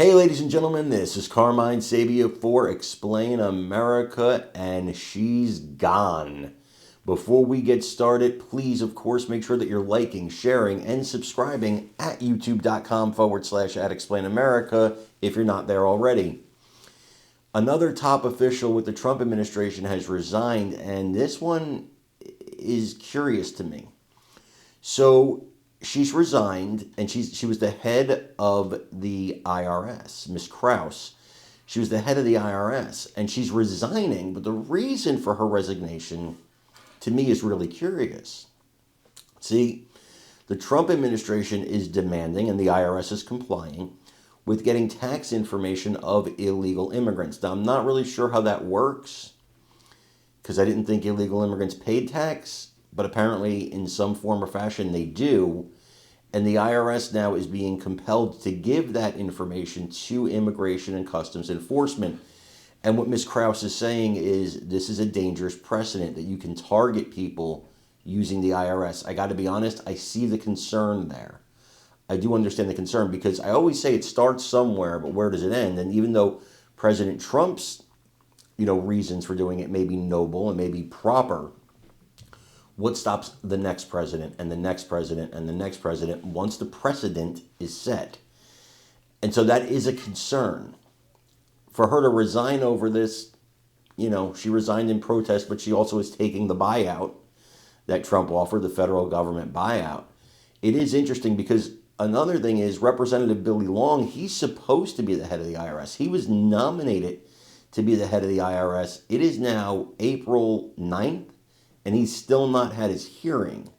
Hey, ladies and gentlemen, this is Carmine Sabia for Explain America, and she's gone. Before we get started, please, of course, make sure that you're liking, sharing, and subscribing at youtube.com/@explainamerica if you're not there already. Another top official with the Trump administration has resigned, and this one is curious to me. So, she's resigned, and she was the head of the IRS, Miss Krause. She was the head of the IRS, and she's resigning, but the reason for her resignation, to me, is really curious. See, the Trump administration is demanding, and the IRS is complying, with getting tax information of illegal immigrants. Now, I'm not really sure how that works, because I didn't think illegal immigrants paid tax, but apparently in some form or fashion they do. And the IRS now is being compelled to give that information to Immigration and Customs Enforcement. And what Ms. Krause is saying is this is a dangerous precedent that you can target people using the IRS. I got to be honest, I see the concern there. I do understand the concern because I always say it starts somewhere, but where does it end? And even though President Trump's, reasons for doing it may be noble and may be proper, what stops the next president and the next president and the next president once the precedent is set? And so that is a concern. For her to resign over this, she resigned in protest, but she also is taking the buyout that Trump offered, the federal government buyout. It is interesting because another thing is Representative Billy Long, he's supposed to be the head of the IRS. He was nominated to be the head of the IRS. It is now April 9th. And he's still not had his hearing.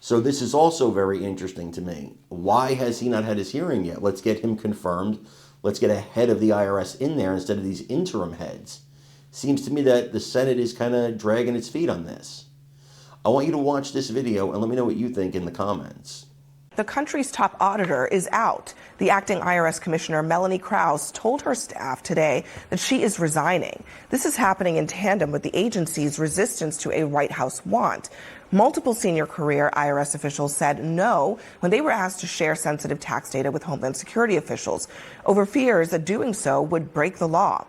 So this is also very interesting to me. Why has he not had his hearing yet? Let's get him confirmed. Let's get a head of the IRS in there instead of these interim heads. Seems to me that the Senate is kind of dragging its feet on this. I want you to watch this video and let me know what you think in the comments. The country's top auditor is out. The acting IRS Commissioner, Melanie Krause, told her staff today that she is resigning. This is happening in tandem with the agency's resistance to a White House want. Multiple senior career IRS officials said no when they were asked to share sensitive tax data with Homeland Security officials over fears that doing so would break the law.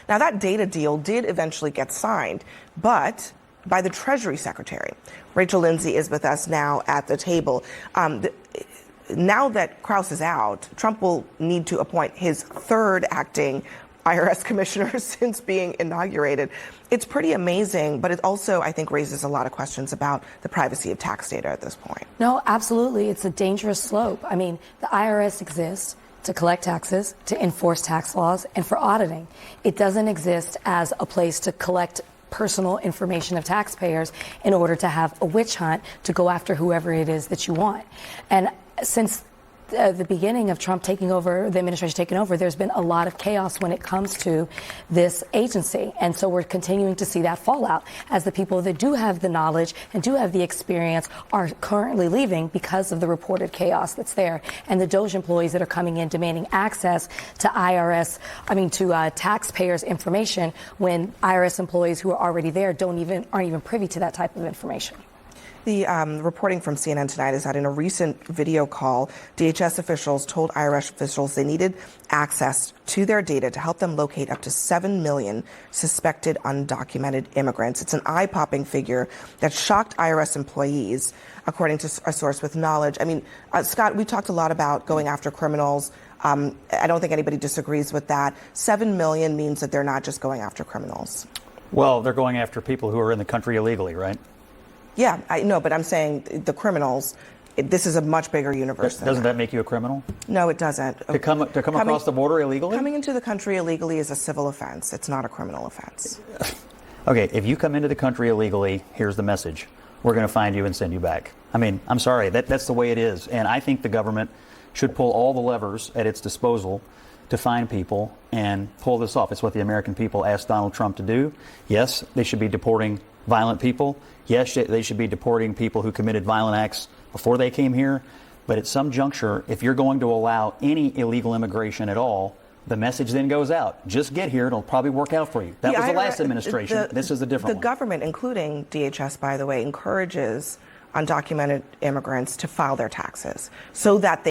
Now, that data deal did eventually get signed, but by the Treasury Secretary. Rachel Lindsay is with us now at the table. Now that Krause is out, Trump will need to appoint his third acting IRS commissioner since being inaugurated. It's pretty amazing, but it also, I think, raises a lot of questions about the privacy of tax data at this point. No, absolutely. It's a dangerous slope. I mean, the IRS exists to collect taxes, to enforce tax laws, and for auditing. It doesn't exist as a place to collect personal information of taxpayers in order to have a witch hunt to go after whoever it is that you want. And since the beginning of Trump taking over, the administration taking over, there's been a lot of chaos when it comes to this agency. And so we're continuing to see that fallout as the people that do have the knowledge and do have the experience are currently leaving because of the reported chaos that's there. And the DOJ employees that are coming in demanding access to taxpayers' information when IRS employees who are already there aren't even privy to that type of information. The reporting from CNN tonight is that in a recent video call, DHS officials told IRS officials they needed access to their data to help them locate up to 7 million suspected undocumented immigrants. It's an eye-popping figure that shocked IRS employees, according to a source with knowledge. I mean, Scott, we talked a lot about going after criminals. I don't think anybody disagrees with that. 7 million means that they're not just going after criminals. Well, they're going after people who are in the country illegally, right? Yeah, I know, but I'm saying the criminals, this is a much bigger universe. Doesn't that make you a criminal? No, it doesn't. To come across the border illegally? Coming into the country illegally is a civil offense. It's not a criminal offense. Okay, if you come into the country illegally, here's the message. We're going to find you and send you back. I mean, I'm sorry, that's the way it is. And I think the government should pull all the levers at its disposal to find people and pull this off. It's what the American people asked Donald Trump to do. Yes, they should be deporting violent people. Yes, they should be deporting people who committed violent acts before they came here. But at some juncture, if you're going to allow any illegal immigration at all, the message then goes out. Just get here. It'll probably work out for you. That was the last administration. This is a different one. The government, including DHS, by the way, encourages undocumented immigrants to file their taxes so that